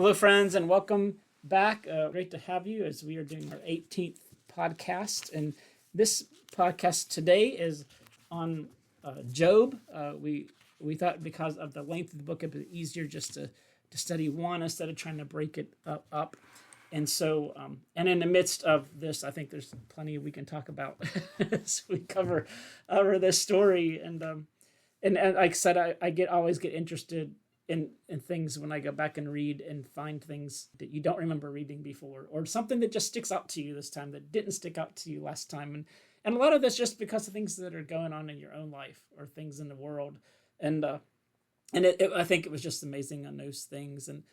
Hello, friends, and welcome back. Great to have you as we are doing our 18th podcast. And this podcast today is on Job. We thought because of the length of the book, it'd be easier just to study one instead of trying to break it up. And so, and in the midst of this, I think there's plenty we can talk about as we cover this story. And like I said, I always get interested in things when I go back and read and find things that you don't remember reading before, or something that just sticks out to you this time that didn't stick out to you last time. And a lot of this just because of things that are going on in your own life or things in the world. And I think it was just amazing on those things. And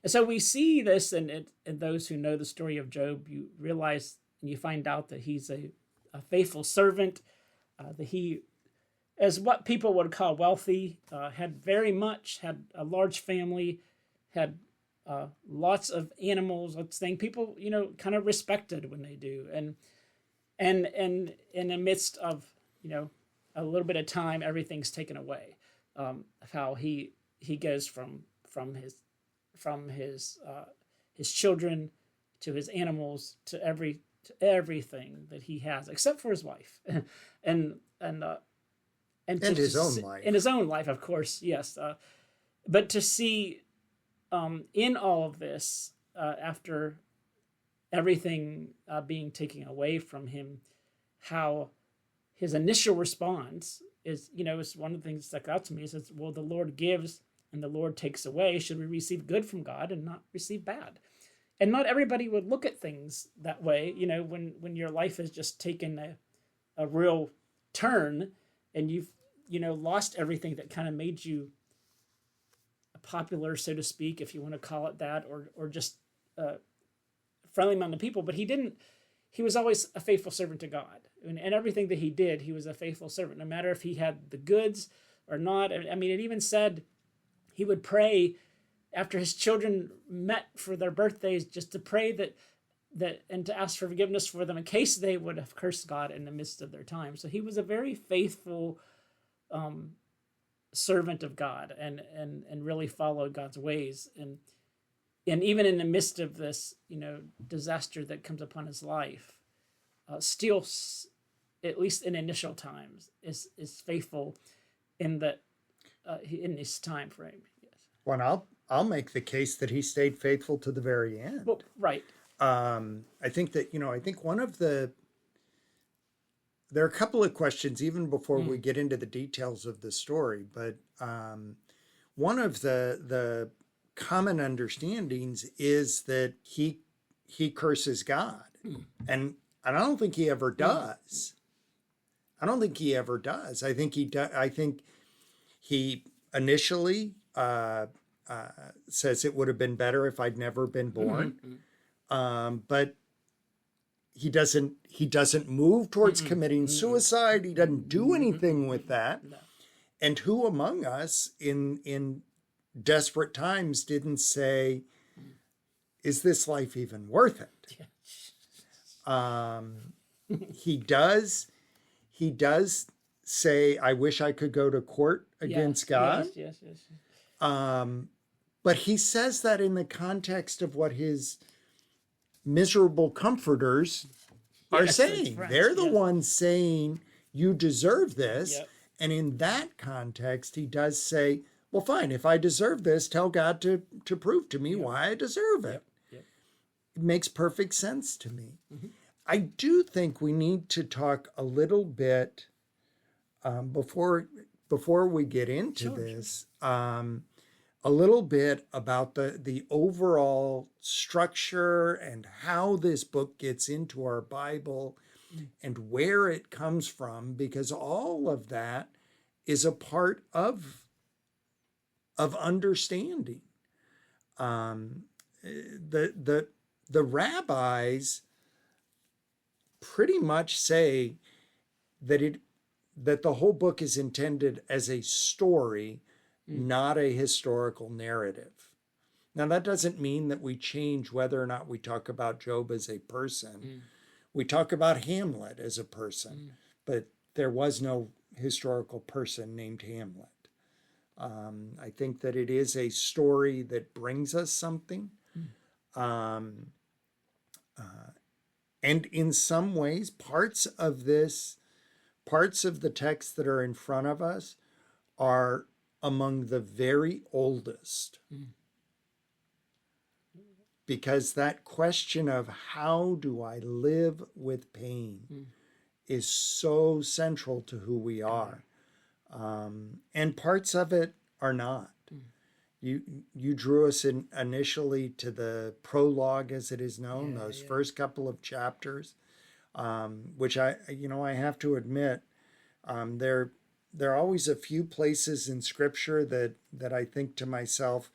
so we see this, and those who know the story of Job, you realize and you find out that he's a faithful servant, that he, as what people would call wealthy, had a large family, had lots of animals, let's think people, kind of respected when they do. And in the midst of, a little bit of time, everything's taken away. How he goes from his children to his animals to everything that he has except for his wife and his own life. In his own life, of course, yes. But to see in all of this, after everything being taken away from him, how his initial response is, is one of the things that stuck out to me. It says, well, the Lord gives and the Lord takes away. Should we receive good from God and not receive bad? And not everybody would look at things that way, when your life has just taken a real turn and you've, lost everything that kind of made you popular, so to speak, if you want to call it that, or just friendly among the people. But he was always a faithful servant to God. And everything that he did, he was a faithful servant, no matter if he had the goods or not. I mean, it even said he would pray after his children met for their birthdays, just to pray that and to ask for forgiveness for them in case they would have cursed God in the midst of their time. So he was a very faithful servant of God and really followed God's ways. And even in the midst of this, disaster that comes upon his life, still, at least in initial times, is faithful in that in this time frame. Yes. Well, I'll make the case that he stayed faithful to the very end. Well, right. I think that, I think there are a couple of questions even before we get into the details of the story, but one of the common understandings is that he curses God. And I don't think he ever does. I don't think he ever does. I think he initially says it would have been better if I'd never been born. But he doesn't move towards committing suicide. He doesn't do anything with that. No. And who among us in desperate times didn't say, is this life even worth it? He does say, I wish I could go to court against God. Yes. But he says that in the context of what his miserable comforters are saying. They're the ones saying, you deserve this. Yep. And in that context, he does say, well, fine, if I deserve this, tell God to prove to me why I deserve it. Yep. It makes perfect sense to me. I do think we need to talk a little bit before we get into this, a little bit about the overall structure and how this book gets into our Bible and where it comes from, because all of that is a part of understanding. The rabbis pretty much say that the whole book is intended as a story, not a historical narrative. Now, that doesn't mean that we change whether or not we talk about Job as a person. We talk about Hamlet as a person, but there was no historical person named Hamlet. I think that it is a story that brings us something. Um, and in some ways, parts of the text that are in front of us are among the very oldest. Because that question of how do I live with pain is so central to who we are. And parts of it are not. You drew us in initially to the prologue, as it is known, those first couple of chapters, which I have to admit, there are always a few places in Scripture that I think to myself,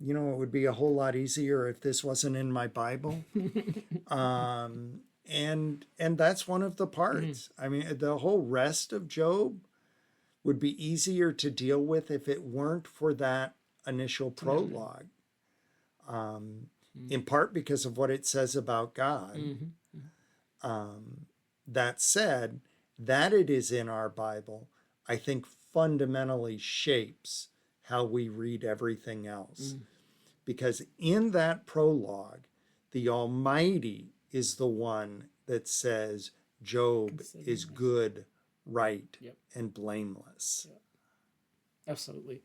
it would be a whole lot easier if this wasn't in my Bible. And that's one of the parts. I mean, the whole rest of Job would be easier to deal with if it weren't for that initial prologue. In part because of what it says about God. That said, that it is in our Bible, I think fundamentally shapes how we read everything else. Because in that prologue, the Almighty is the one that says Job is good, right, and blameless. Absolutely.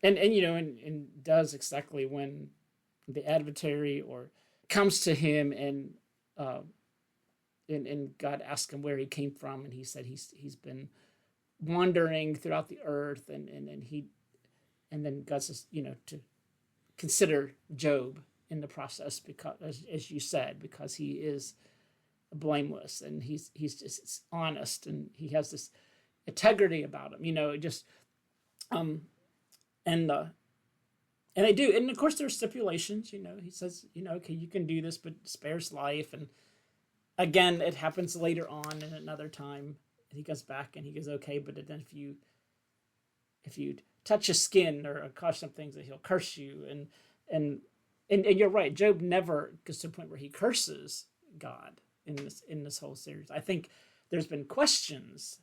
And does exactly when the adversary or comes to him and God asked him where he came from, and he said he's been wandering throughout the earth, and then God says, to consider Job in the process, because as you said, because he is blameless and he's just honest and he has this integrity about him, just and I do, and of course there's stipulations. He says, okay, you can do this, but spares life, and again it happens later on in another time. He goes back and he goes, okay, but then if you touch his skin or cause some things, that he'll curse you, and you're right. Job never gets to the point where he curses God in this whole series. I think there's been questions,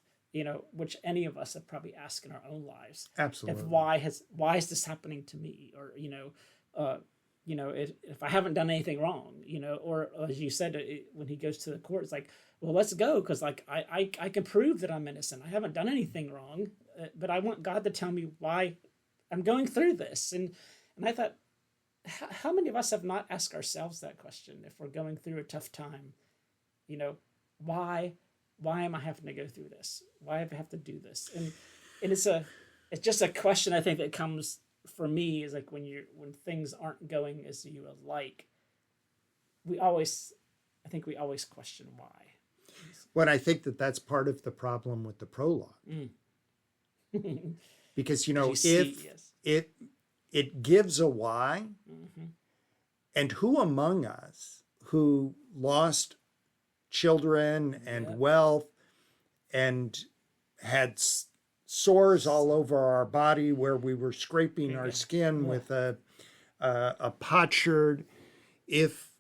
which any of us have probably asked in our own lives. Absolutely. Why is this happening to me? Or if I haven't done anything wrong, or as you said, when he goes to the court, it's like, well, let's go, because like I can prove that I'm innocent. I haven't done anything wrong, but I want God to tell me why I'm going through this. And I thought, how many of us have not asked ourselves that question if we're going through a tough time? Why am I having to go through this? Why do I have to do this? And it's just a question, I think, that comes for me, is like when things aren't going as you would like, I think we always question why. Well, I think that's part of the problem with the prologue. Because, it gives a why, and who among us who lost children and wealth and had sores all over our body where we were scraping our skin with a potsherd, if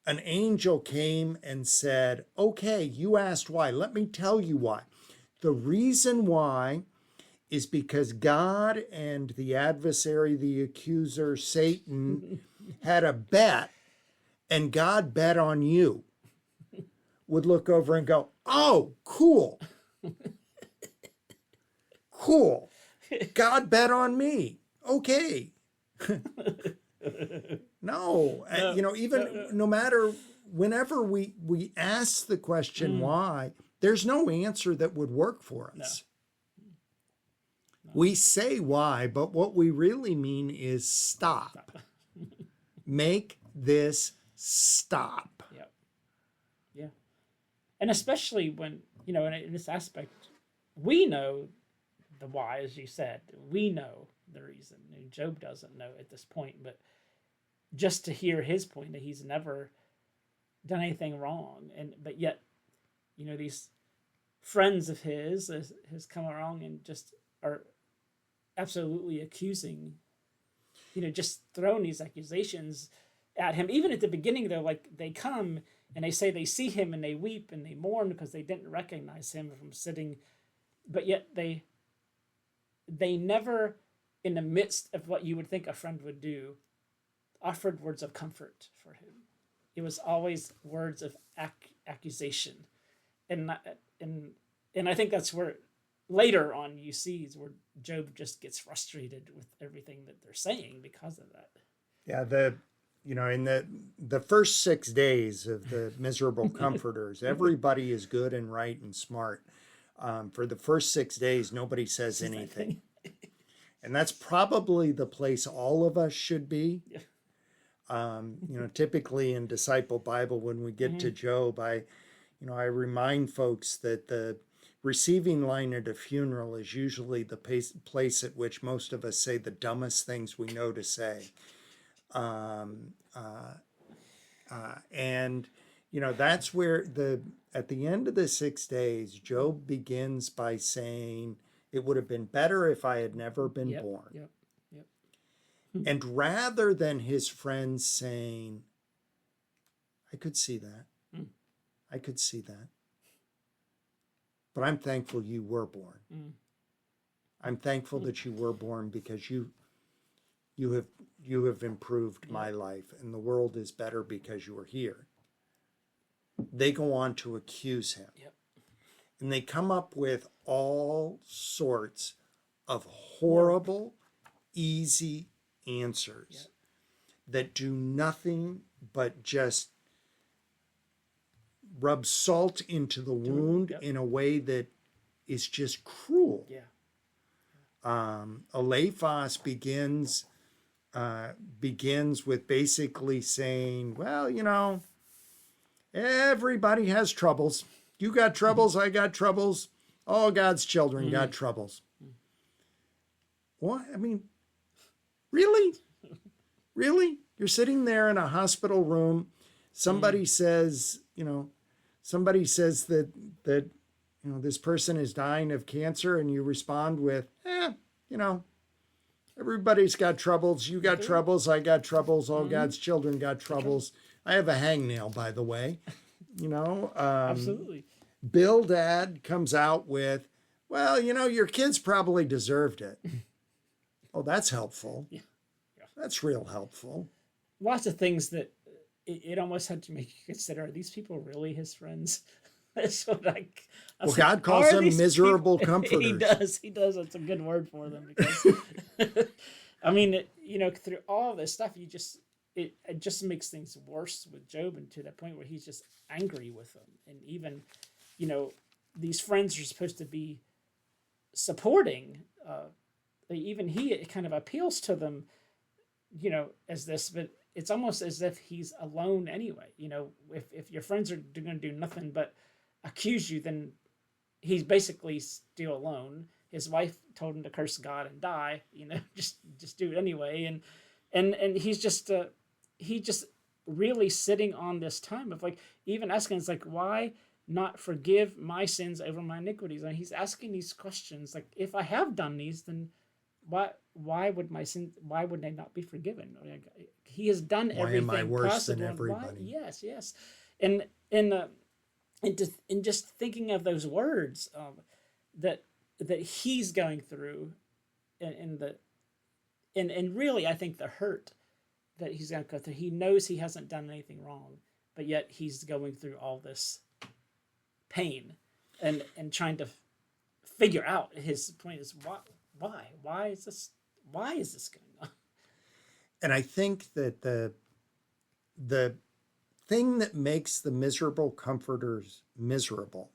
an angel came and said, okay, you asked why, let me tell you why. The reason why is because God and the adversary, the accuser, Satan, had a bet, and God bet on you, would look over and go, oh, cool. Cool. God bet on me. Okay. No, no matter, whenever we ask the question why, there's no answer that would work for us. No. We say why, but what we really mean is stop. Make this stop. Yep. Yeah. And especially when, in this aspect, we know the why, as you said. We know the reason. Job doesn't know at this point, but just to hear his point that he's never done anything wrong, but yet, these friends of his has come along and just are absolutely accusing, just throwing these accusations at him. Even at the beginning, though, like they come and they say they see him and they weep and they mourn because they didn't recognize him from sitting, but yet they never, in the midst of what you would think a friend would do, offered words of comfort for him. It was always words of accusation, and I think that's where later on you see is where Job just gets frustrated with everything that they're saying because of that. Yeah, in the first 6 days of the miserable comforters, everybody is good and right and smart. For the first 6 days, nobody says anything. And that's probably the place all of us should be. Yeah. Typically in Disciple Bible, when we get to Job, I remind folks that the receiving line at a funeral is usually the place at which most of us say the dumbest things we know to say. And that's where at the end of the 6 days, Job begins by saying, it would have been better if I had never been born. Yep. And rather than his friends saying, I could see that. I could see that. But I'm thankful you were born. I'm thankful that you were born because you have improved my life, and the world is better because you are here. They go on to accuse him. Yep. And they come up with all sorts of horrible, easy answers that do nothing but just rub salt into the wound in a way that is just cruel. Yeah. Eliphaz begins with basically saying, well, everybody has troubles. You got troubles, I got troubles. All God's children got troubles. What? I mean, really? Really? You're sitting there in a hospital room. Somebody says, that this person is dying of cancer, and you respond with, everybody's got troubles. You got troubles, I got troubles. All God's children got troubles. I have a hangnail, by the way. Absolutely. Bildad comes out with, well, your kids probably deserved it. Oh, that's helpful. Yeah. That's real helpful. Lots of things that it almost had to make you consider, are these people really his friends? That's what God calls them miserable comforters. He does. It's a good word for them because, I mean, through all this stuff, it just makes things worse with Job, and to that point where he's just angry with them. And even, these friends are supposed to be supporting, even he kind of appeals to them, as this, but it's almost as if he's alone anyway. If your friends are going to do nothing but accuse you, then he's basically still alone. His wife told him to curse God and die, just do it anyway. And he's just really sitting on this time of even asking, it's why not forgive my sins over my iniquities? And he's asking these questions, if I have done these, then why would my sin? Why would they not be forgiven? He has done everything possible. Why am I worse possible. than everybody? Yes, and just thinking of those words that he's going through, and really, I think the hurt that he's going to go through. He knows he hasn't done anything wrong, but yet he's going through all this pain, and trying to figure out. His point is why is this going on? And I think that the thing that makes the miserable comforters miserable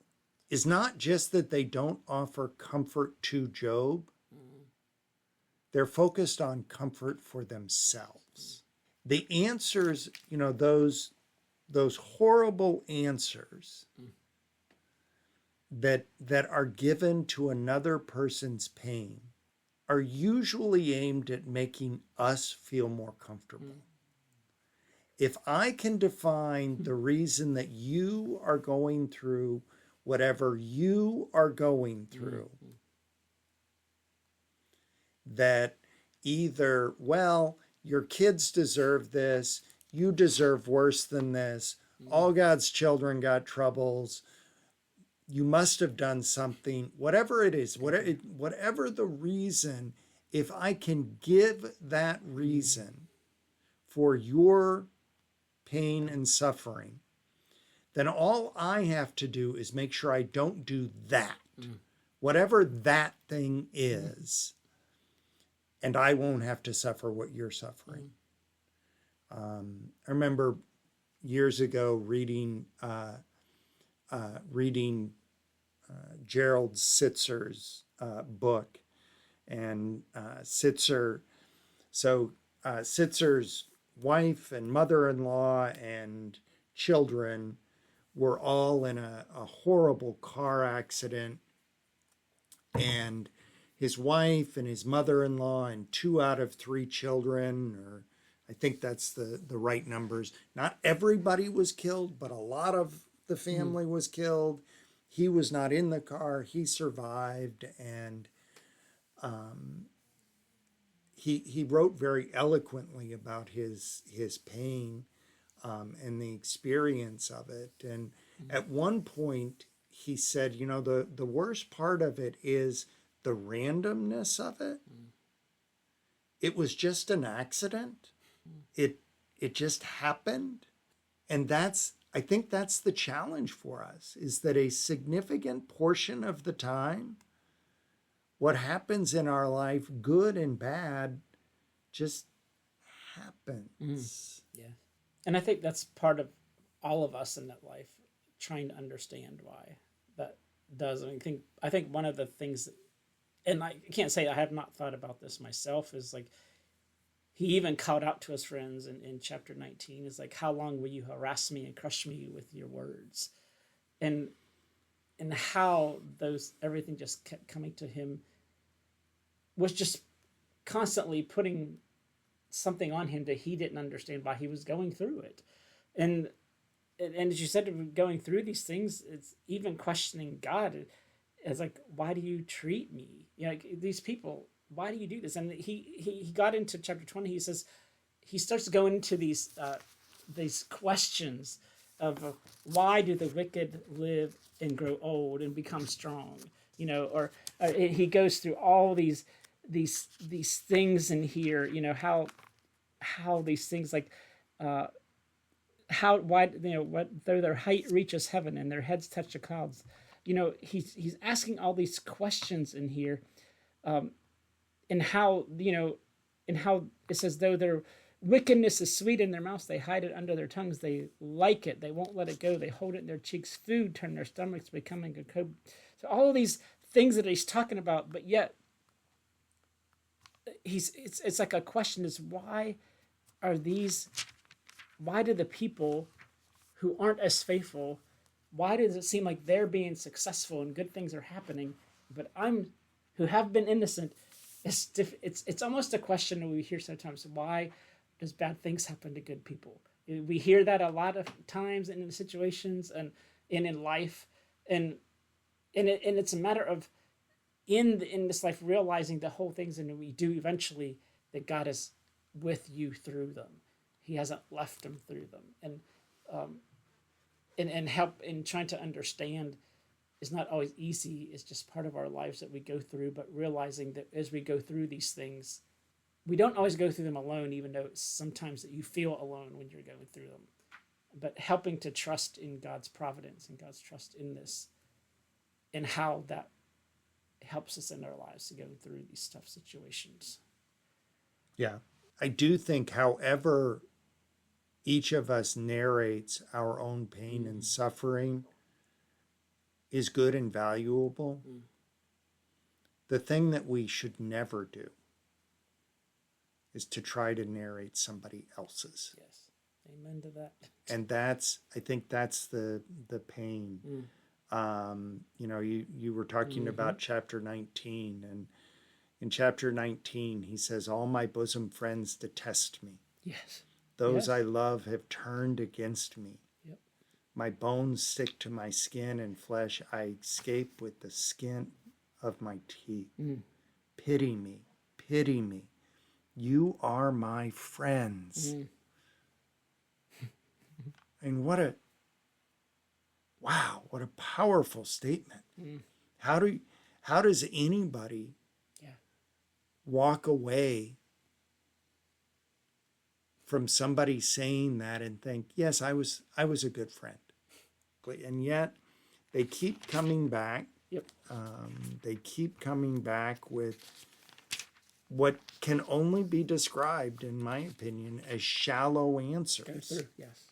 is not just that they don't offer comfort to Job. They're focused on comfort for themselves. The answers, those horrible answers that are given to another person's pain are usually aimed at making us feel more comfortable. If I can define the reason that you are going through whatever you are going through, that either, well, your kids deserve this, you deserve worse than this, all God's children got troubles, you must have done something, whatever it is, whatever the reason, if I can give that reason for your pain and suffering, then all I have to do is make sure I don't do that, whatever that thing is, and I won't have to suffer what you're suffering. I remember years ago reading Gerald Sitzer's book, and Sitzer's wife and mother-in-law and children were all in a horrible car accident, and his wife and his mother-in-law and 2 out of 3 children, or I think that's the right numbers. Not everybody was killed, but a lot of the family was killed. He was not in the car. He survived, and he wrote very eloquently about his pain and the experience of it. And at one point, he said, you know, the worst part of it is the randomness of it. It was just an accident. It just happened. And I think that's the challenge for us, is that a significant portion of the time, what happens in our life, good and bad, just happens. Yeah. And I think that's part of all of us in that life, trying to understand why that does. I think one of the things that, and I can't say I have not thought about this myself, is like, he even called out to his friends in chapter 19, is like, how long will you harass me and crush me with your words? And how everything just kept coming to him, was just constantly putting something on him that he didn't understand why he was going through it. And as you said, going through these things, it's even questioning God. It's like, why do you treat me? You know, like, these people, why do you do this? And he got into chapter 20. He says, he starts going into these questions of why do the wicked live and grow old and become strong? You know, or he goes through all these things in here. You know, how these things, like why, you know, what, though their height reaches heaven and their heads touch the clouds. You know, he's asking all these questions in here. And how, you know, and how it says, though their wickedness is sweet in their mouths, they hide it under their tongues. They like it. They won't let it go. They hold it in their cheeks. Food turn their stomachs, becoming a coat. So all of these things that he's talking about, but yet it's like a question is, why do the people who aren't as faithful, why does it seem like they're being successful and good things are happening, but who have been innocent? It's almost a question that we hear sometimes. Why does bad things happen to good people? We hear that a lot of times in situations and in life, and it's a matter of in this life realizing the whole things, and we do eventually, that God is with you through them. He hasn't left them through them, and help in trying to understand is not always easy. It's just part of our lives that we go through, but realizing that as we go through these things, we don't always go through them alone, even though it's sometimes that you feel alone when you're going through them. But helping to trust in God's providence and God's trust in this, and how that helps us in our lives to go through these tough situations. Yeah. I do think, however each of us narrates our own pain and suffering, is good and valuable. The thing that we should never do is to try to narrate somebody else's. Yes. Amen to that. And I think that's the pain. You know, you were talking about chapter 19, and in chapter 19, he says, all my bosom friends detest me. Yes. Those I love have turned against me. Yep. My bones stick to my skin and flesh. I escape with the skin of my teeth. Pity me, pity me. You are my friends. And what a powerful statement. How does anybody walk away from somebody saying that and think, yes, I was a good friend. And yet they keep coming back. Yep. They keep coming back with what can only be described, in my opinion, as shallow answers. Yes.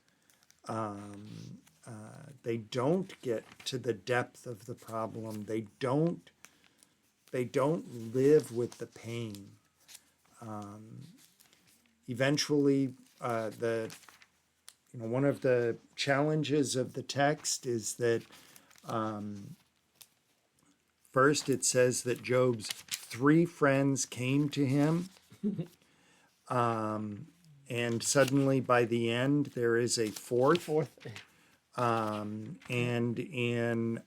They don't get to the depth of the problem. They don't live with the pain. Eventually, one of the challenges of the text is that first it says that Job's 3 friends came to him, and suddenly by the end there is a fourth. And in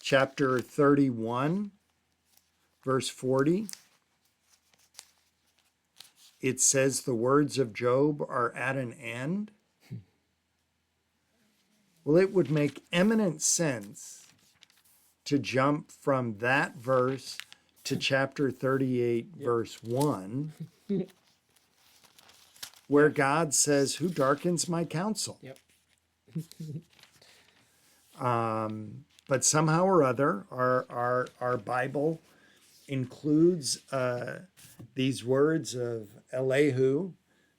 chapter 31, verse 40, it says the words of Job are at an end. Well, it would make eminent sense to jump from that verse to chapter 38, verse 1, where God says, "Who darkens my counsel?" Yep. But somehow or other, our Bible includes these words of Elihu,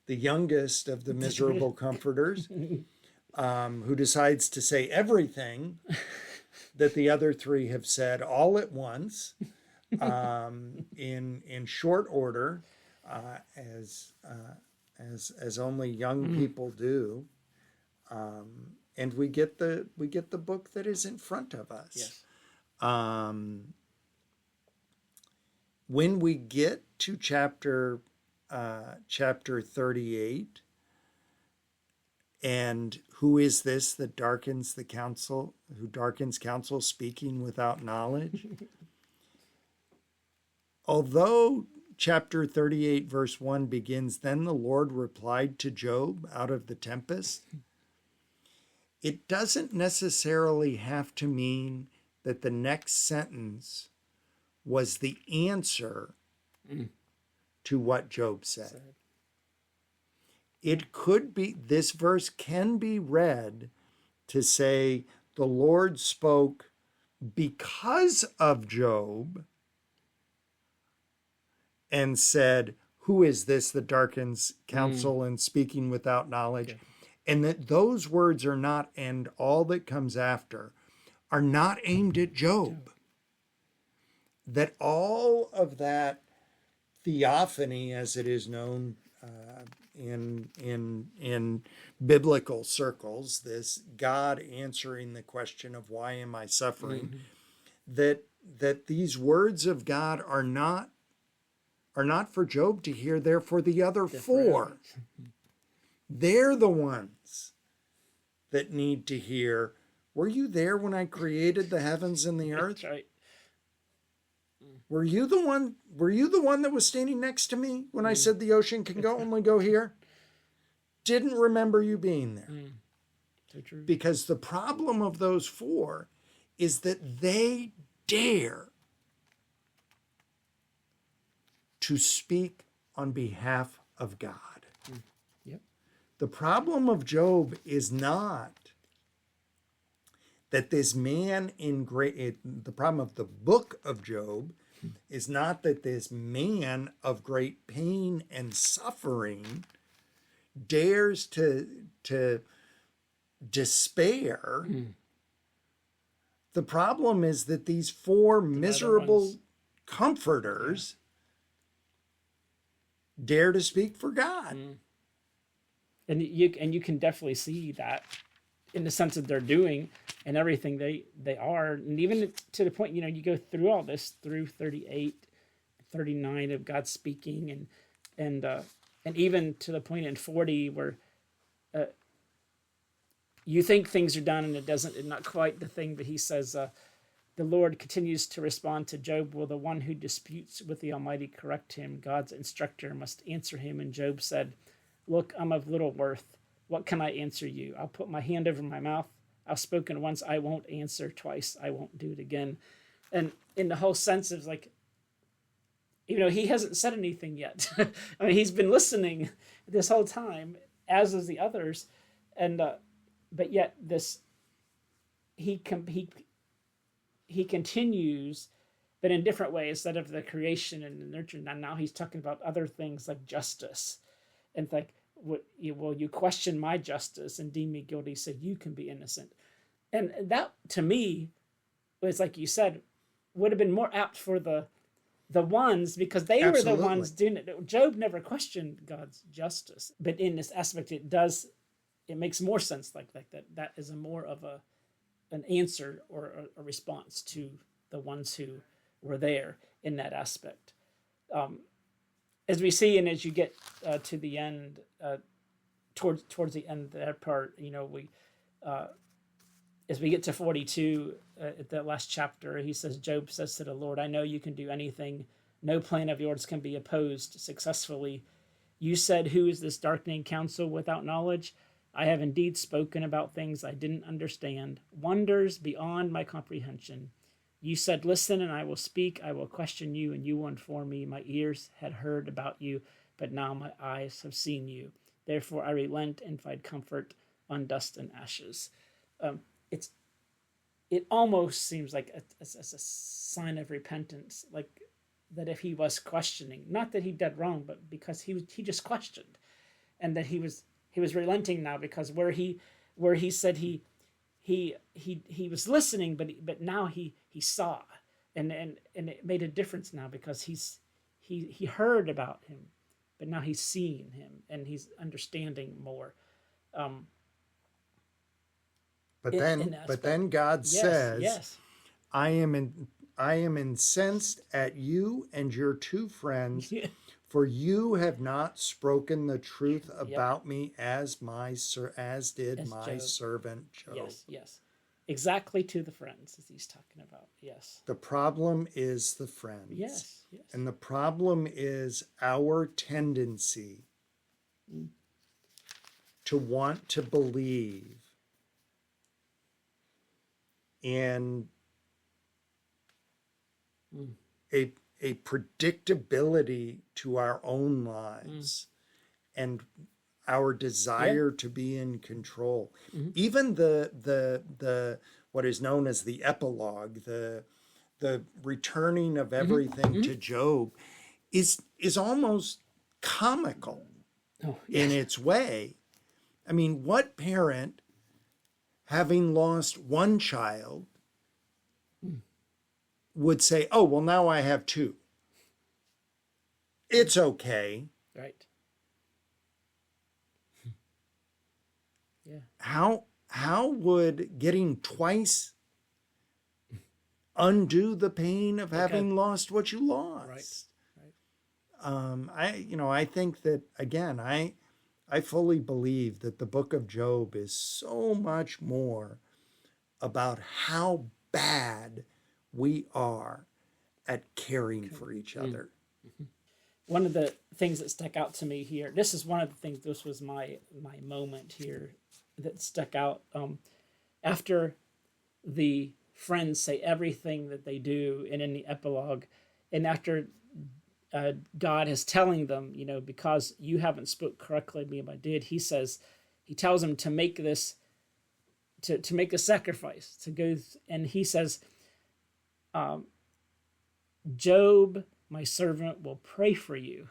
the youngest of the miserable comforters, who decides to say everything that the other 3 have said all at once, in short order, as only young people do, and we get the book that is in front of us. Yes. When we get to chapter 38, and who is this that darkens the counsel, who darkens counsel, speaking without knowledge? Although chapter 38, verse 1 begins, "Then the Lord replied to Job out of the tempest," it doesn't necessarily have to mean that the next sentence was the answer to what Job said. It could be, this verse can be read to say the Lord spoke because of Job and said, "Who is this that darkens counsel and speaking without knowledge?" Okay. And that those words are not, and all that comes after, are not aimed at Job. That all of that theophany, as it is known in biblical circles, this God answering the question of why am I suffering, that these words of God are not for Job to hear, they're for the other 4. They're the ones that need to hear, "Were you there when I created the heavens and the earth? That's right. Were you the one that was standing next to me when I said the ocean can only go here? Didn't remember you being there." So true. Because the problem of those 4 is that they dare to speak on behalf of God. Yep. The problem of Job is not that this man the problem of the book of Job is not that this man of great pain and suffering dares to despair. The problem is that these 4 miserable comforters dare to speak for God. And you can definitely see that in the sense that they're doing and everything they are, and even to the point, you go through all this through 38, 39 of God speaking, and even to the point in 40 where you think things are done and it's not quite the thing, but he says the Lord continues to respond to Job, "Will the one who disputes with the Almighty correct him? God's instructor must answer him." And Job said, "Look, I'm of little worth. What can I answer you? I'll put my hand over my mouth. I've spoken once, I won't answer twice. I won't do it again." And in the whole sense of like, he hasn't said anything yet. I mean, he's been listening this whole time, as is the others, and but yet he continues, but in different ways. Instead of the creation and the nurture, now he's talking about other things like justice, and like, you question my justice and deem me guilty, so you can be innocent. And that, to me, was, like you said, would have been more apt for the ones, because they were the ones doing it. Job never questioned God's justice, but in this aspect, it makes more sense like that. That is more of an answer or a response to the ones who were there in that aspect. As we see, and as you get to the end, towards the end of that part, as we get to 42, at the last chapter, he says, Job says to the Lord, I know you can do anything. No plan of yours can be opposed successfully. You said, who is this darkening counsel without knowledge? I have indeed spoken about things I didn't understand, wonders beyond my comprehension. You said, listen, and I will speak. I will question you, and you will inform me. My ears had heard about you, but now my eyes have seen you. Therefore I relent and find comfort on dust and ashes. It almost seems like a sign of repentance, like that if he was questioning, not that he did wrong, but because he just questioned, and that he was relenting now, because where he said he was listening, but now he saw, and it made a difference now, because he heard about him, but now he's seeing him and he's understanding more. But then God says, yes. I am incensed at you and your two friends, for you have not spoken the truth about me as did my Job. Servant Job. Yes. Exactly, to the friends, as he's talking about. Yes. The problem is the friends. Yes. And the problem is our tendency to want to believe in a predictability to our own lives and our desire to be in control. Even the what is known as the epilogue, the returning of everything to Job, is almost comical in its way. I mean, what parent, having lost one child, would say, oh, well, now I have two. It's okay. Right. Yeah. How would getting twice undo the pain of having lost what you lost? Right. I think that, again, I fully believe that the book of Job is so much more about how bad we are at caring for each other. One of the things that stuck out to me here, this was my moment here that stuck out. After the friends say everything that they do, and in the epilogue, and after God is telling them, because you haven't spoke correctly to me, but I did, he tells them to make this, to make a sacrifice, to go, and he says, Job, my servant, will pray for you,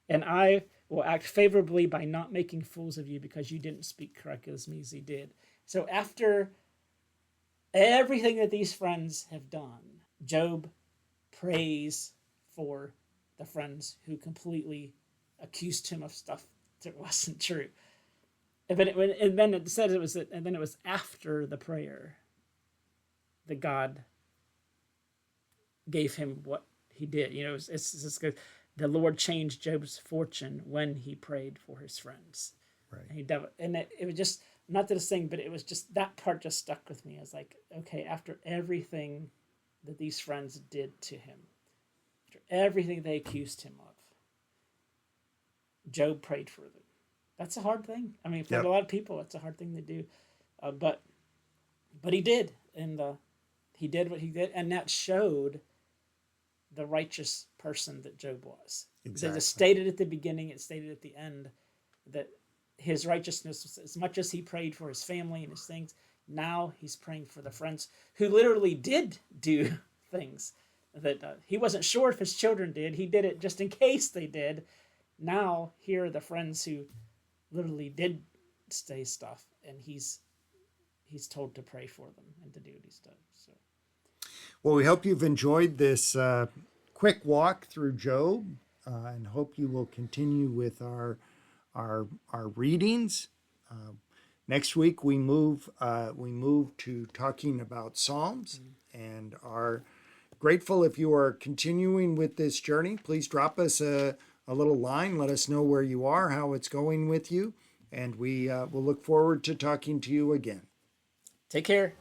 and I will act favorably by not making fools of you, because you didn't speak correctly as me as he did. So after everything that these friends have done, Job prays for the friends who completely accused him of stuff that wasn't true. And then it said it was after the prayer that God gave him what he did. It's good. The Lord changed Job's fortune when he prayed for his friends. Right. And it was just, not that it's saying, but it was just, that part just stuck with me. I was like, okay, after everything that these friends did to him, after everything they accused him of, Job prayed for them. That's a hard thing. I mean, for a lot of people, it's a hard thing to do. But he did. And he did what he did. And that showed the righteous person that Job was. Exactly. It's stated at the beginning, it's stated at the end, that his righteousness, as much as he prayed for his family and his things, now he's praying for the friends who literally did do things that he wasn't sure if his children did. He did it just in case they did. Now here are the friends who literally did say stuff, and he's told to pray for them and to do what he's done. So, well, we hope you've enjoyed this quick walk through Job, and hope you will continue with our readings. Next week we move to talking about Psalms, and are grateful if you are continuing with this journey. Please drop us a little line. Let us know where you are, how it's going with you, and we will look forward to talking to you again. take care.